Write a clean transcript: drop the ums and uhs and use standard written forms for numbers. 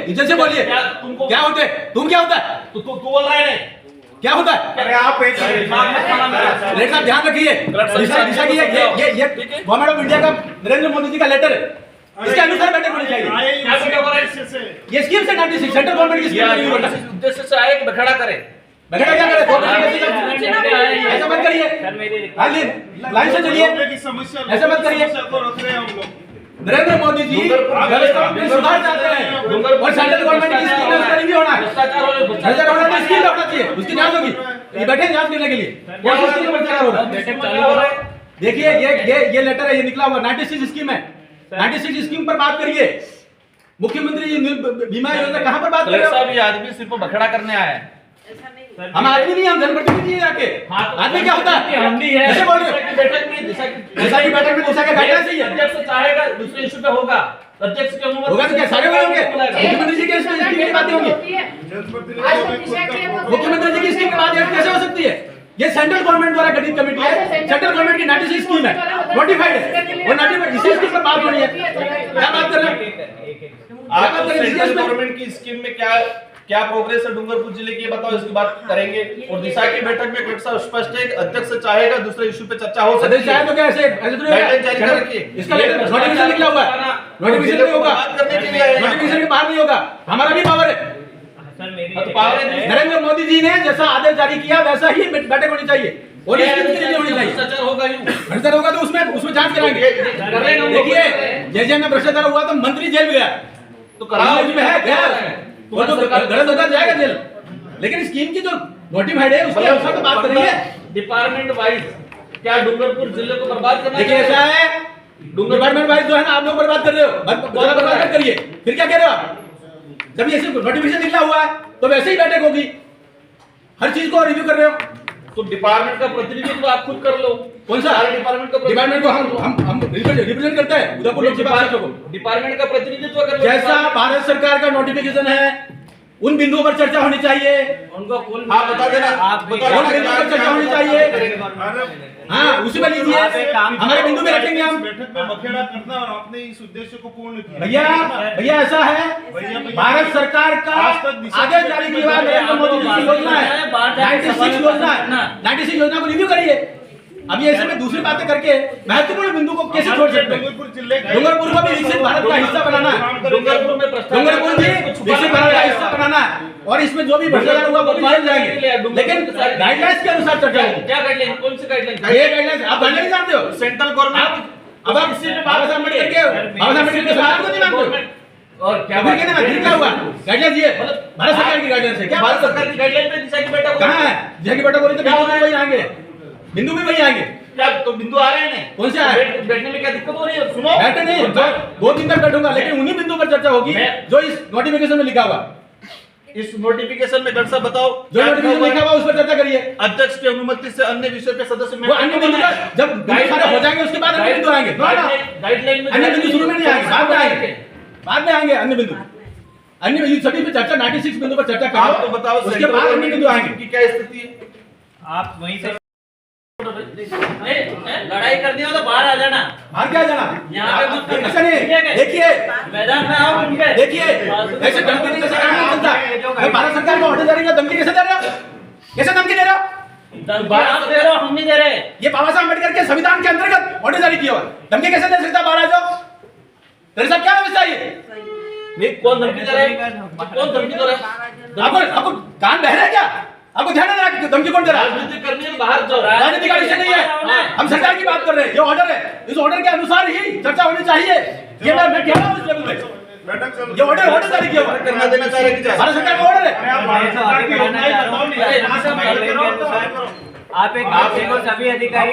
इज्जत से बोलिए। क्या होते तुम क्या होता है? तू बोल रहा है क्या होता है? अरे आप लेटर साहब ध्यान रखिए, दिशा की ये गवर्नमेंट ऑफ इंडिया का नरेंद्र मोदी जी का लेटर है, इसके अनुसार बैठक होनी चाहिए। ये स्कीम से 96 सेंट्रल गवर्नमेंट की स्कीम है, उद्देश्य से आए कि बखड़ा करे। बखड़ा क्या करे? ऐसा मत करिए, लाइन से चलिए, ऐसा मत करिए। नरेंद्र मोदी जी व्यवस्था में सुधार चाहते हैं और सेंट्रल गवर्नमेंट की स्कीम में उसका रिव्यू होना है, भ्रष्टाचार होना है, स्कीम होना चाहिए, उसकी जांच होगी। ये बैठे जांच करने के लिए क्या स्कीम में भ्रष्टाचार हो रहा है? देखिए ये लेटर है, ये निकला हुआ 96 स्कीम है, 96 स्कीम पर बात करिए। मुख्यमंत्री बीमा योजना कहां पर बात कर रहे हो? ये आदमी सिर्फ बखड़ा करने आया है। हम आदमी नहीं, हम जनप्रतिनिधि हैं जाके। आदमी क्या होता है? हम भी है। कैसे बोल रहे हो? दिशा की बैठक में दिशा के गाइडलाइंस ही है। अध्यक्ष चाहेगा दूसरे इशू पे होगा, अध्यक्ष की अनुमति होगा तो क्या सारे होंगे? मुख्यमंत्री जी की स्कीम की बातें होंगी, मुख्यमंत्री जी की स्कीम की बात कैसे हो सकती है? ये सेंट्रल गवर्नमेंट द्वारा गठित कमेटी है, सेंट्रल गवर्नमेंट की 96 स्कीम है, नोटिफाइड है, और नोटिफाइड इसी स्कीम पर बात हो रही है। क्या बात कर रहे हैं आप? सेंट्रल गवर्नमेंट की स्कीम में क्या प्रोग्रेस है डूंगरपुर जिले की, बताओ, इसकी बात करेंगे। और दिशा की बैठक में कलेक्टर साहब स्पष्ट है, अध्यक्ष चाहेगा दूसरे इशू पे चर्चा हो सकती है। तो क्या ऐसे गाइडलाइन जारी कर रखिए, इसका नोटिफिकेशन निकला हुआ है, नोटिफिकेशन नहीं होगा, बात करने के लिए नोटिफिकेशन के बाहर नहीं होगा, हमारा भी पावर है। नरेंद्र मोदी जी ने जैसा आदेश जारी किया वैसा ही बैठक होनी चाहिए और इसकी होनी चाहिए। भ्रष्टाचार होगा तो उसमें जांच कराएंगे। देखिए जैसे में भ्रष्टाचार हुआ तो मंत्री जेल गया, तो कराओ में है गया, वो तो गलत होता जाएगा जेल, लेकिन स्कीम की जो नोटिफाइड है उसके अनुसार तो बात करेंगे। डिपार्टमेंट वाइज क्या डूंगरपुर जिले को बर्बाद करना? देखिए ऐसा है, डिपार्टमेंट वाइज जो है ना आप लोग बर्बाद कर रहे हो, बर्बाद मत करिए। फिर क्या कह रहे हो आप? जब ऐसे नोटिफिकेशन निकला हुआ है तो वैसे ही बैठक होगी, हर चीज को रिव्यू कर रहे हो तो डिपार्टमेंट का प्रतिनिधित्व आप खुद कर लो। कौन सा डिपार्टमेंट को हम रिप्रेजेंट करते हैं उदयपुर लोकसभा क्षेत्र को। डिपार्टमेंट का प्रतिनिधित्व कर लो। जैसा भारत सरकार का नोटिफिकेशन है उन बिंदुओं पर चर्चा होनी चाहिए, उनको आप बता देना, आप उन बिंदुओं पर चर्चा होनी चाहिए। हाँ उसी में लीजिए, हमारे बिंदु में रखेंगे हम। बैठक में बखेड़ा करना और आपने इस उद्देश्य को पूर्ण किया। भैया ऐसा है, भारत सरकार का आदेश जारी किया हुआ नरेंद्र मोदी जी की योजना है 96 योजना है, 96 योजना को रिव्यू करिए। अब ये ऐसे में दूसरी बातें करके महत्वपूर्ण बिंदु को कैसे छोड़ सकते हैं? डूंगरपुर को भी विकसित भारत का हिस्सा बनाना है, डूंगरपुर भी विकसित भारत का हिस्सा बनाना है और इसमें जो भी भ्रष्टाचार हुआ वो भी बदल जाएंगे, लेकिन गाइडलाइंस के अनुसार चर्चा होगी। क्या गाइडलाइन? कौन सी गाइडलाइन? ये गाइडलाइंस आप गाइडलाइन जानते हो? सेंट्रल गवर्नमेंट अब आप इसी में बाबा साहब अम्बेडकर के सरकार को नहीं मानते और क्या फिर कहना फिर क्या हुआ? गाइडलाइंस ये भारत सरकार की गाइडलाइंस है। क्या भारत सरकार की गाइडलाइन पे दिशा की बैठक कहाँ है? दिशा की बैठक हो रही तो बिंदु भी वही आएंगे, बिंदु भी वही आएंगे। क्या तो बिंदु आ रहे हैं? कौन से आ रहे हैं? बैठने में क्या दिक्कत हो रही है? सुनो, बैठे नहीं, 2 दिन तक बैठूंगा, लेकिन उन्हीं बिंदु पर चर्चा होगी जो इस नोटिफिकेशन में लिखा हुआ। इस नोटिफिकेशन में डॉक्टर साहब बताओ, जो नोटिफिकेशन लिखा हुआ उस पर चर्चा करिए। अध्यक्ष की अनुमति से अन्य विषय पे सदस्य वो अन्य बिंदु जब सारे हो जाएंगे उसके बाद अन्य बिंदु आएंगे। गाइडलाइन में अन्य बिंदु शुरू में नहीं आएंगे, बाद में आएंगे, बाद में आएंगे अन्य बिंदु। अन्य बिंदु सभी पे चर्चा 96 बिंदु पर चर्चा आप तो करो, बताओ उसके बाद अन्य बिंदु आएंगे। की क्या स्थिति है? आप वहीं से लड़ाई करनी हो तो बाहर आ जाना, बाहर क्या जाना? यहाँ पे मत करना। ऐसा नहीं, देखिए मैदान में आओ उनके। देखिए ऐसे धमकी देने से काम नहीं चलता। मैं भारत सरकार को ऑर्डर जारी किया, धमकी कैसे दे रहे हो? कैसे धमकी दे रहे हो? आप दे रहे हो, हम नहीं दे रहे। ये बाबा साहब अम्बेडकर के संविधान के अंतर्गत ऑर्डर जारी किया हुआ, धमकी कैसे दे सकता? बाहर आ जाओ। तेरे साथ क्या व्यवस्था है? नहीं, कौन धमकी दे रहा है? कौन धमकी दे रहा है? आपको कान बहरा है क्या? आपको ध्यान नहीं रहा धमकी कौन दे रहा है? राजनीति करनी है बाहर जाओ। राजनीति का विषय नहीं है, हम सरकार की बात कर रहे हैं। ये ऑर्डर है, इस ऑर्डर के अनुसार ही चर्चा होनी चाहिए। ये मैं कह रहा हूँ इस लेवल पे ये ऑर्डर जारी किया हुआ है। करना देना चाह रहे हैं भारत सरकार का ऑर्डर है। आप एक सभी अधिकारी